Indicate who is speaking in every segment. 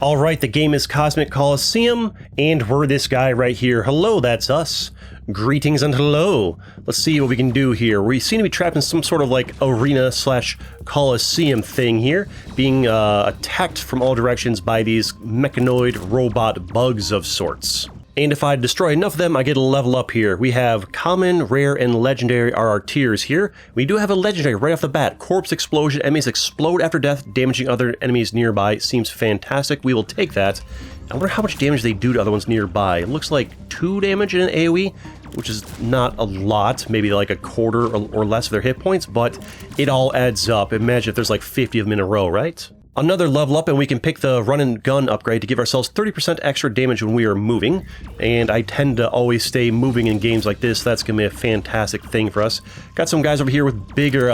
Speaker 1: Alright, the game is Cosmic Coliseum, and we're this guy right here. Hello, that's us. Greetings and hello. Let's see what we can do here. We seem to be trapped in some sort of like arena slash Coliseum thing here, being attacked from all directions by these mechanoid robot bugs of sorts. And if I destroy enough of them, I get a level up here. We have common, rare, and legendary are our tiers here. We do have a legendary right off the bat. Corpse explosion. Enemies explode after death, damaging other enemies nearby. Seems fantastic. We will take that. I wonder how much damage they do to other ones nearby. It looks like 2 damage in an AoE, which is not a lot. Maybe like a quarter or less of their hit points, but it all adds up. Imagine if there's like 50 of them in a row, right? Another level up, and we can pick the run and gun upgrade to give ourselves 30% extra damage when we are moving. And I tend to always stay moving in games like this. That's going to be a fantastic thing for us. Got some guys over here with bigger,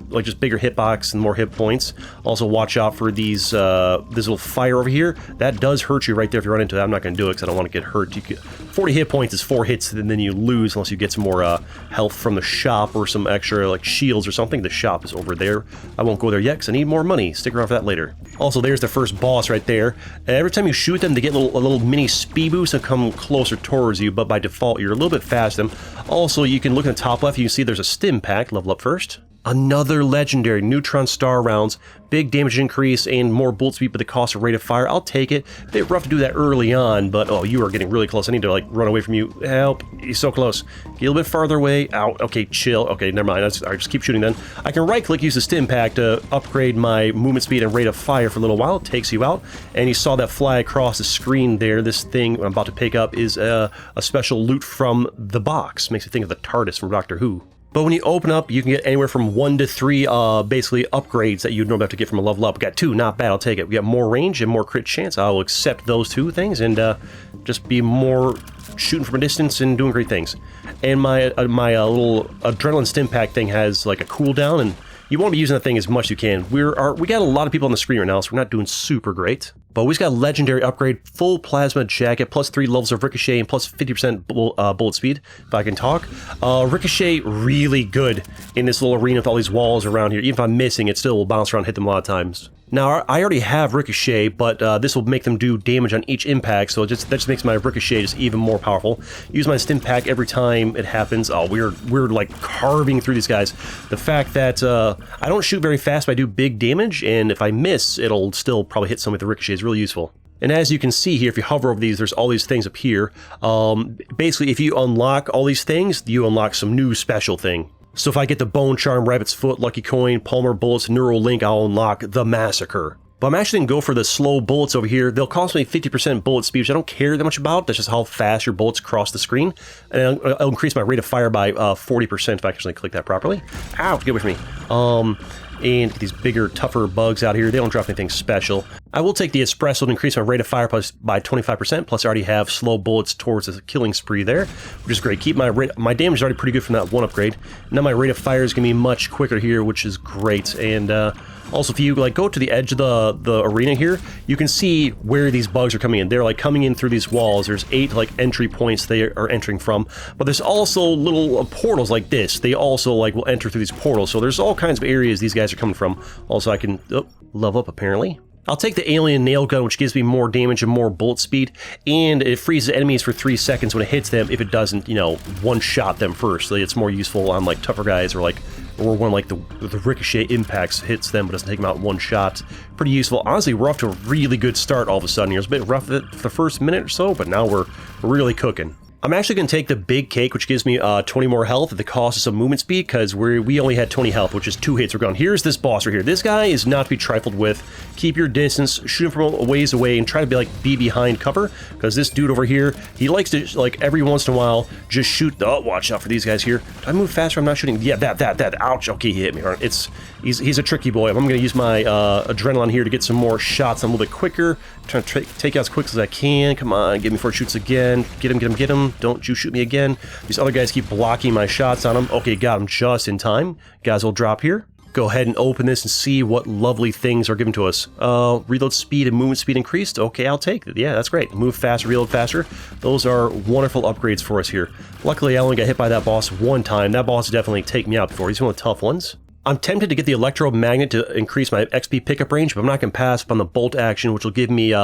Speaker 1: like just bigger hitbox and more hit points. Also watch out for these, this little fire over here. That does hurt you right there if you run into that. I'm not going to do it because I don't want to get hurt. 40 hit points is 4 hits, and then you lose unless you get some more health from the shop or some extra like shields or something. The shop is over there. I won't go there yet because I need more money. Stick around for that later. Also, there's the first boss right there. Every time you shoot them, they get a little mini speed boost and come closer towards you, but by default, you're a little bit faster than them. Also, you can look at the top left, you can see there's a stim pack. Level up first. Another legendary, neutron star rounds, big damage increase, and more bullet speed, but the cost of rate of fire. I'll take it. A bit rough to do that early on, but oh, you are getting really close. I need to like run away from you. Help! He's so close. Get a little bit farther away. Ow. Okay, chill. Okay, never mind. I just keep shooting then. I can right-click, use the stim pack to upgrade my movement speed and rate of fire for a little while. It takes you out, and you saw that fly across the screen there. This thing I'm about to pick up is a special loot from the box. Makes me think of the TARDIS from Doctor Who. But when you open up, you can get anywhere from 1 to 3 basically upgrades that you'd normally have to get from a level up. We got 2, not bad, I'll take it. We got more range and more crit chance. I'll accept those 2 things and just be more shooting from a distance and doing great things. And my little adrenaline stim pack thing has like a cooldown, and you won't be using that thing as much as you can. We got a lot of people on the screen right now, so we're not doing super great. But we just got a legendary upgrade, full plasma jacket, plus 3 levels of ricochet, and plus 50% bullet speed, if I can talk. Ricochet, really good in this little arena with all these walls around here. Even if I'm missing, it still will bounce around and hit them a lot of times. Now, I already have Ricochet, but this will make them do damage on each impact, so that just makes my Ricochet just even more powerful. Use my stim pack every time it happens. Oh, we're like carving through these guys. The fact that I don't shoot very fast, but I do big damage, and if I miss, it'll still probably hit some with the Ricochet. It's really useful. And as you can see here, if you hover over these, there's all these things up here. Basically, if you unlock all these things, you unlock some new special thing. So if I get the Bone Charm, Rabbit's Foot, Lucky Coin, Palmer Bullets, Neural Link, I'll unlock the Massacre. But I'm actually going to go for the slow bullets over here. They'll cost me 50% bullet speed, which I don't care that much about. That's just how fast your bullets cross the screen. And I'll increase my rate of fire by 40% if I actually click that properly. Ow, get away from me. And get these bigger, tougher bugs out here. They don't drop anything special. I will take the espresso to increase my rate of fire by 25%, plus I already have slow bullets towards the killing spree there, which is great. Keep my damage is already pretty good from that one upgrade. Now my rate of fire is going to be much quicker here, which is great. And also, if you like go to the edge of the arena here, you can see where these bugs are coming in. They're like coming in through these walls. There's 8 like entry points they are entering from, but there's also little portals like this. They also like will enter through these portals. So there's all kinds of areas these guys are coming from. Also, I can level up apparently. I'll take the alien nail gun, which gives me more damage and more bullet speed, and it freezes enemies for 3 seconds when it hits them if it doesn't, you know, one-shot them first. So it's more useful on like tougher guys or when like the ricochet impacts hits them but doesn't take them out in one shot. Pretty useful. Honestly, we're off to a really good start all of a sudden. It was a bit rough for the first minute or so, but now we're really cooking. I'm actually going to take the big cake, which gives me 20 more health at the cost of some movement speed, because we only had 20 health, which is 2 hits. We're going, here's this boss right here. This guy is not to be trifled with. Keep your distance, shoot him from a ways away, and try to be behind cover, because this dude over here, he likes to, like, every once in a while, just shoot. Oh, watch out for these guys here. Do I move faster? I'm not shooting. Yeah, that. Ouch. Okay, he hit me. He's a tricky boy. I'm going to use my adrenaline here to get some more shots. I'm a little bit quicker. Trying to take out as quick as I can. Come on, get me before it shoots again. Get him. Don't you shoot me again. These other guys keep blocking my shots on him. Okay, got him just in time. Guys will drop here. Go ahead and open this and see what lovely things are given to us. Reload speed and movement speed increased. Okay, I'll take it. Yeah, that's great. Move faster, reload faster. Those are wonderful upgrades for us here. Luckily, I only got hit by that boss one time. That boss definitely take me out before. He's one of the tough ones. I'm tempted to get the electromagnet to increase my XP pickup range, but I'm not going to pass up on the bolt action, which will give me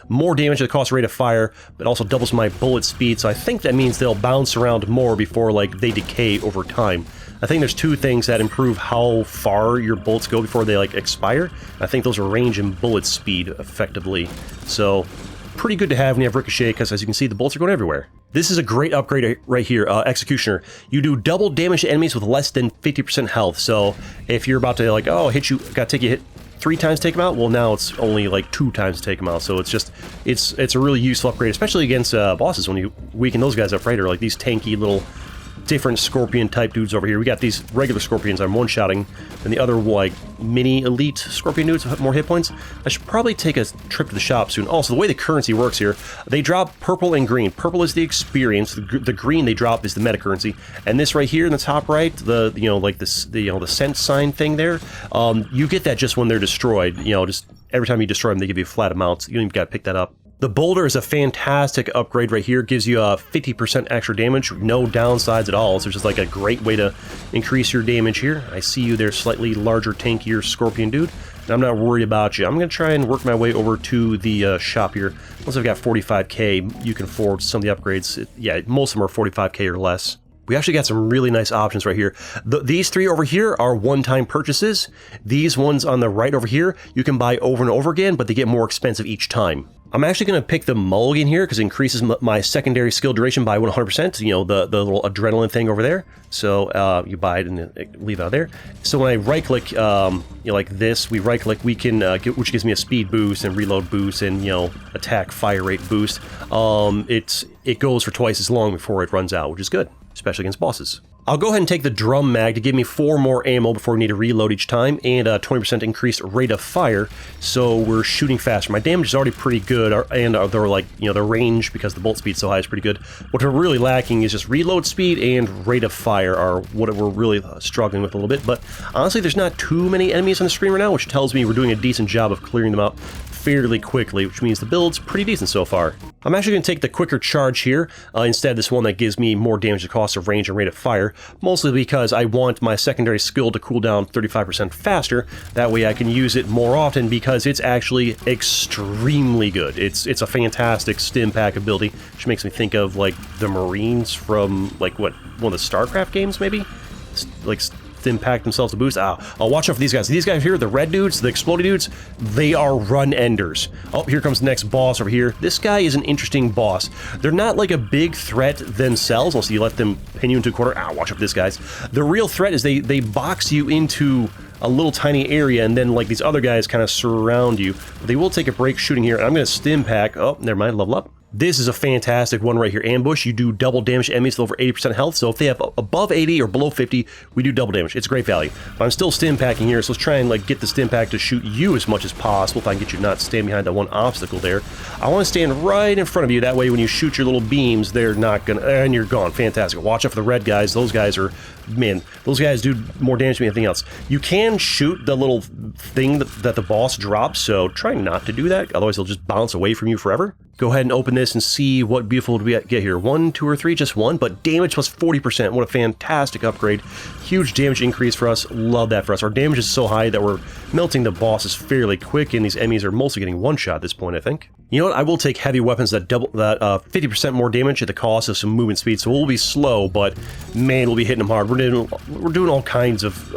Speaker 1: more damage at the cost rate of fire, but also doubles my bullet speed. So I think that means they'll bounce around more before like they decay over time. I think there's two things that improve how far your bullets go before they like expire. I think those are range and bullet speed effectively. So pretty good to have when you have ricochet, because as you can see, the bullets are going everywhere. This is a great upgrade right here, Executioner. You do double damage to enemies with less than 50% health. So if you're about to like, oh, hit you, gotta take you hit 3 times to take them out, well now it's only like 2 times to take them out. So it's just, it's a really useful upgrade, especially against bosses when you weaken those guys up right, or like these tanky little different scorpion type dudes over here. We got these regular scorpions I'm one-shotting, and the other like mini elite scorpion dudes have more hit points. I should probably take a trip to the shop soon. Also, the way the currency works here, they drop purple and green. Purple is the experience, the green they drop is the meta currency, and this right here in the top right, the like this, the cent sign thing there, you get that just when they're destroyed. Just every time you destroy them, they give you flat amounts. You don't even got to pick that up. The boulder is a fantastic upgrade right here. Gives you 50% extra damage, no downsides at all. So it's just like a great way to increase your damage here. I see you there, slightly larger, tankier scorpion dude, and I'm not worried about you. I'm going to try and work my way over to the shop here. Once I've got 45k, you can forward some of the upgrades. Yeah, most of them are 45k or less. We actually got some really nice options right here. These 3 over here are one-time purchases. These ones on the right over here, you can buy over and over again, but they get more expensive each time. I'm actually going to pick the mulligan here because it increases my secondary skill duration by 100%. The little adrenaline thing over there. So you buy it and leave it out there. So when I right-click, like this, we right-click, we can which gives me a speed boost and reload boost and attack fire rate boost. It goes for twice as long before it runs out, which is good, especially against bosses. I'll go ahead and take the drum mag to give me 4 more ammo before we need to reload each time, and a 20% increased rate of fire, so we're shooting faster. My damage is already pretty good, and they're like, the range, because the bolt speed's so high, is pretty good. What we're really lacking is just reload speed and rate of fire are what we're really struggling with a little bit, but honestly, there's not too many enemies on the screen right now, which tells me we're doing a decent job of clearing them out fairly quickly, which means the build's pretty decent so far. I'm actually going to take the quicker charge here, instead of this one that gives me more damage to cost of range and rate of fire, mostly because I want my secondary skill to cool down 35% faster. That way I can use it more often, because it's actually extremely good. It's a fantastic stim pack ability, which makes me think of like the Marines from like one of the StarCraft games maybe? Like impact themselves to boost. I'll watch out for these guys. These guys here, the red dudes, the exploding dudes, they are run enders. Oh, here comes the next boss over here. This guy is an interesting boss. They're not like a big threat themselves, unless you let them pin you into a corner. Watch out for this guys. The real threat is they box you into a little tiny area, and then like these other guys kind of surround you. But they will take a break shooting here, and I'm going to stim pack. Oh, never mind, level up. This is a fantastic one right here. Ambush, you do double damage to enemies with over 80% health, so if they have above 80 or below 50, we do double damage. It's great value. But I'm still stim packing here, so let's try and like get the stim pack to shoot you as much as possible if I can get you not stand behind that one obstacle there. I want to stand right in front of you, that way when you shoot your little beams, they're not gonna, and you're gone. Fantastic. Watch out for the red guys. Those guys are, man, those guys do more damage than anything else. You can shoot the little thing that the boss drops, so try not to do that, otherwise they'll just bounce away from you forever. Go ahead and open this and see what beautiful we get here. 1, 2, or 3, just 1, but damage plus 40%. What a fantastic upgrade. Huge damage increase for us. Love that for us. Our damage is so high that we're melting the bosses fairly quick, and these enemies are mostly getting one-shot at this point, I think. You know what? I will take heavy weapons that double that 50% more damage at the cost of some movement speed, so we'll be slow, but man, we'll be hitting them hard. We're doing all kinds of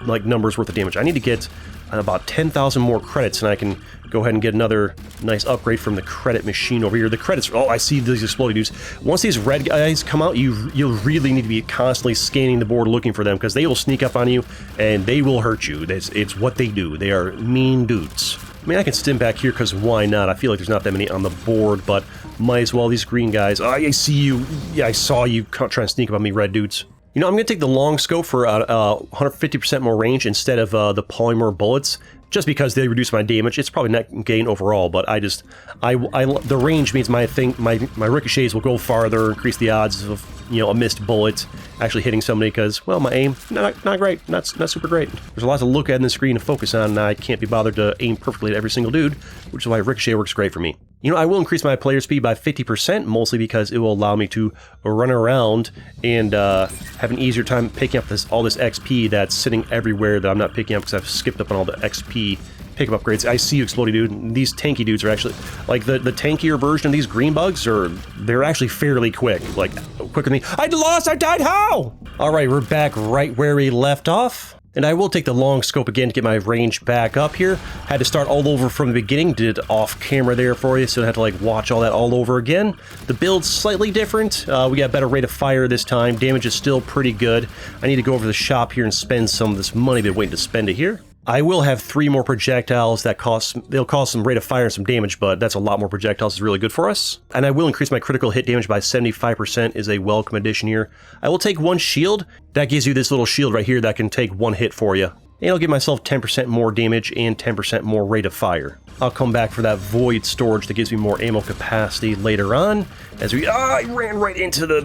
Speaker 1: like numbers worth of damage. I need to get about 10,000 more credits, and I can go ahead and get another nice upgrade from the credit machine over here. The credits, oh, I see these exploding dudes. Once these red guys come out, you'll really need to be constantly scanning the board looking for them, because they will sneak up on you and they will hurt you. It's what they do. They are mean dudes. I mean, I can stim back here because why not? I feel like there's not that many on the board, but might as well. These green guys. Oh, I see you. Yeah, I saw you trying to sneak up on me, red dudes. You know, I'm going to take the long scope for 150% more range instead of the polymer bullets, just because they reduce my damage. It's probably net gain overall, but the range means my ricochets will go farther, increase the odds of, a missed bullet actually hitting somebody, because, well, my aim, not great, not super great. There's a lot to look at in the screen and focus on, and I can't be bothered to aim perfectly at every single dude, which is why ricochet works great for me. You know, I will increase my player speed by 50%, mostly because it will allow me to run around and have an easier time picking up all this XP that's sitting everywhere that I'm not picking up because I've skipped up on all the XP pickup upgrades. I see you, Explodey Dude. These tanky dudes are actually, like, the tankier version of these green bugs they're actually fairly quick. Like, quicker than me. I died, how? Alright, we're back right where we left off. And I will take the long scope again to get my range back up here. Had to start all over from the beginning. Did it off camera there for you, so I had to like watch all that all over again. The build's slightly different. We got better rate of fire this time. Damage is still pretty good. I need to go over to the shop here and spend some of this money. Been waiting to spend it here. I will have 3 more projectiles that they'll cost some rate of fire and some damage, but that's a lot more projectiles. It's really good for us. And I will increase my critical hit damage by 75% is a welcome addition here. I will take 1 shield. That gives you this little shield right here that can take 1 hit for you. And I'll give myself 10% more damage and 10% more rate of fire. I'll come back for that void storage that gives me more ammo capacity later on. As I ran right into the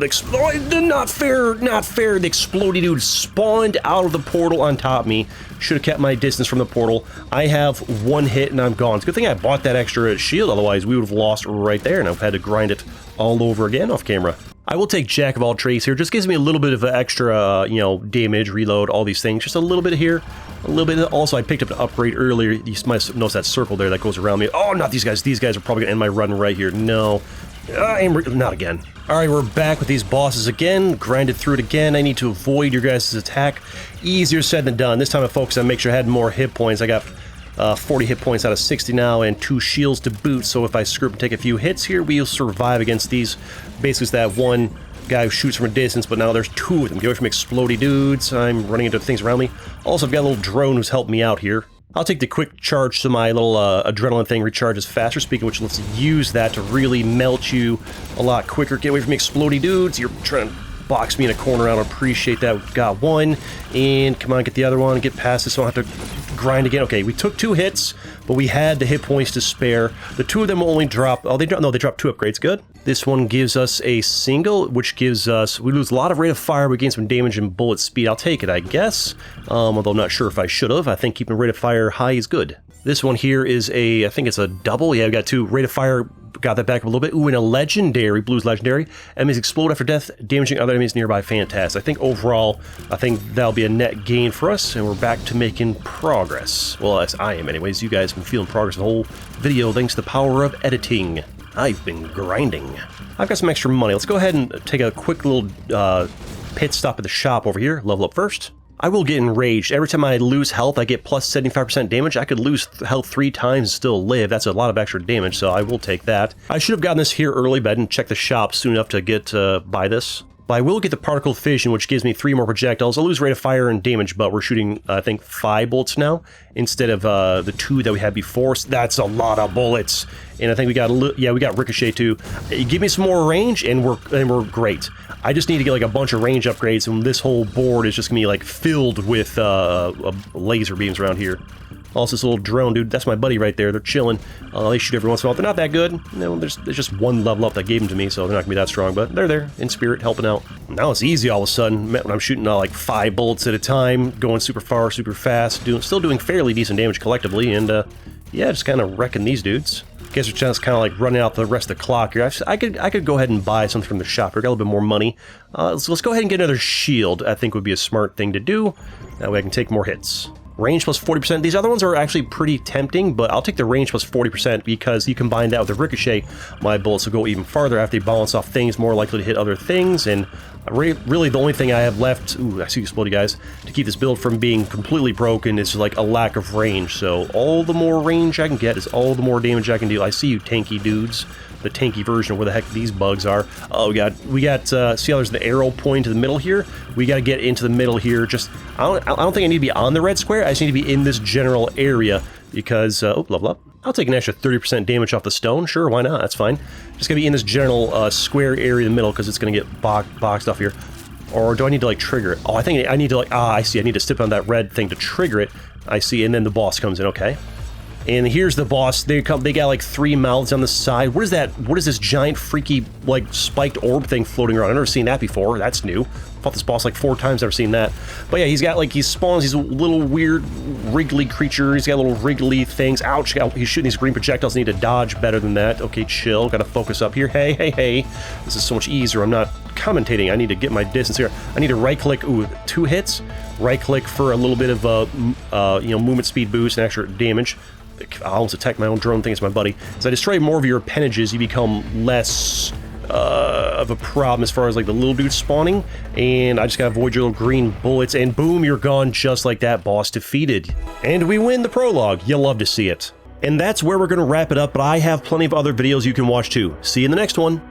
Speaker 1: not fair, the Explodey Dude spawned out of the portal on top of me. Should have kept my distance from the portal. I have 1 hit and I'm gone. It's a good thing I bought that extra shield, otherwise we would have lost right there and I've had to grind it all over again off camera. I will take Jack of all trades here. Just gives me a little bit of extra, you know, damage, reload, all these things. Just a little bit here, a little bit. Also, I picked up an upgrade earlier. You might notice that circle there that goes around me. Oh, not these guys. These guys are probably going to end my run right here. No. Not again. Alright, we're back with these bosses again. Grinded through it again. I need to avoid your guys' attack. Easier said than done. This time I focused on make sure I had more hit points. I got 40 hit points out of 60 now and 2 shields to boot, so if I screw up and take a few hits here, we'll survive against these. Basically, it's that one guy who shoots from a distance, but now there's 2 of them. Get away from Explodey Dudes. I'm running into things around me. Also, I've got a little drone who's helped me out here. I'll take the quick charge so my little adrenaline thing recharges faster, speaking of which, let's use that to really melt you a lot quicker. Get away from Explodey Dudes. You're trying to box me in a corner. I don't appreciate that. Got 1, and come on, get the other one. Get past this so I don't have to grind again. Okay, we took 2 hits, but we had the hit points to spare. The 2 of them will only drop. Oh, they dropped 2 upgrades. Good. This one gives us a single, which gives us. We lose a lot of rate of fire. We gain some damage and bullet speed. I'll take it, I guess. Although I'm not sure if I should have. I think keeping rate of fire high is good. This one here is I think it's a double. Yeah, we got 2 rate of fire. Got that back up a little bit. Ooh, and a legendary, blues legendary. Enemies explode after death, damaging other enemies nearby. Fantastic. I think overall, that'll be a net gain for us, and we're back to making progress. Well, as I am anyways. You guys have been feeling progress the whole video thanks to the power of editing. I've been grinding. I've got some extra money. Let's go ahead and take a quick little pit stop at the shop over here. Level up first. I will get enraged. Every time I lose health, I get plus 75% damage. I could lose health 3 times and still live. That's a lot of extra damage, so I will take that. I should have gotten this here early, but I didn't check the shop soon enough to get buy this. But I will get the particle fission, which gives me 3 more projectiles. I'll lose rate of fire and damage, but we're shooting, I think, 5 bullets now instead of the 2 that we had before. So that's a lot of bullets. And I think we got we got ricochet too. Give me some more range, and we're great. I just need to get like a bunch of range upgrades, and this whole board is just gonna be like filled with laser beams around here. Also, this little drone dude, that's my buddy right there. They're chilling. They shoot every once in a while. They're not that good. No, there's just 1 level up that gave them to me, so they're not gonna be that strong. But they're there in spirit, helping out. Now it's easy all of a sudden. When I'm shooting like 5 bullets at a time, going super far, super fast, still doing fairly decent damage collectively, and yeah, just kind of wrecking these dudes. Guess we're just kind of like running out the rest of the clock here. I could go ahead and buy something from the shop. We got a little bit more money. Let's go ahead and get another shield. I think would be a smart thing to do. That way I can take more hits. Range plus 40%. These other ones are actually pretty tempting, but I'll take the range plus 40% because you combine that with the ricochet, my bullets will go even farther after they bounce off things, more likely to hit other things, and really the only thing I have left, ooh, I see you exploding guys, to keep this build from being completely broken is like a lack of range. So all the more range I can get is all the more damage I can do. I see you tanky dudes. The tanky version of where the heck these bugs are. Oh, we got see how there's the arrow pointing to the middle here? We got to get into the middle here. Just, I don't think I need to be on the red square. I just need to be in this general area because, oh, level up. I'll take an extra 30% damage off the stone. Sure, why not? That's fine. Just gonna be in this general square area in the middle because it's gonna get boxed off here. Or do I need to like trigger it? Oh, I think I need to like, I see. I need to step on that red thing to trigger it. I see, and then the boss comes in, okay. And here's the boss. They got like 3 mouths on the side. What is that? What is this giant freaky like spiked orb thing floating around? I've never seen that before. That's new. fought this boss like 4 times, never seen that. But yeah, he's got like, he spawns these little weird wriggly creatures. He's got little wriggly things. Ouch, he's shooting these green projectiles. I need to dodge better than that. Okay, chill, gotta focus up here. Hey, hey, hey. This is so much easier. I'm not commentating. I need to get my distance here. I need to right-click, ooh, 2 hits. Right-click for a little bit of, you know, movement speed boost and extra damage. I almost attacked my own drone thing as my buddy. As I destroy more of your appendages, you become less of a problem as far as like the little dudes spawning, and I just gotta avoid your little green bullets, and boom, you're gone just like that. Boss defeated. And we win the prologue. You'll love to see it. And that's where we're gonna wrap it up, but I have plenty of other videos you can watch too. See you in the next one.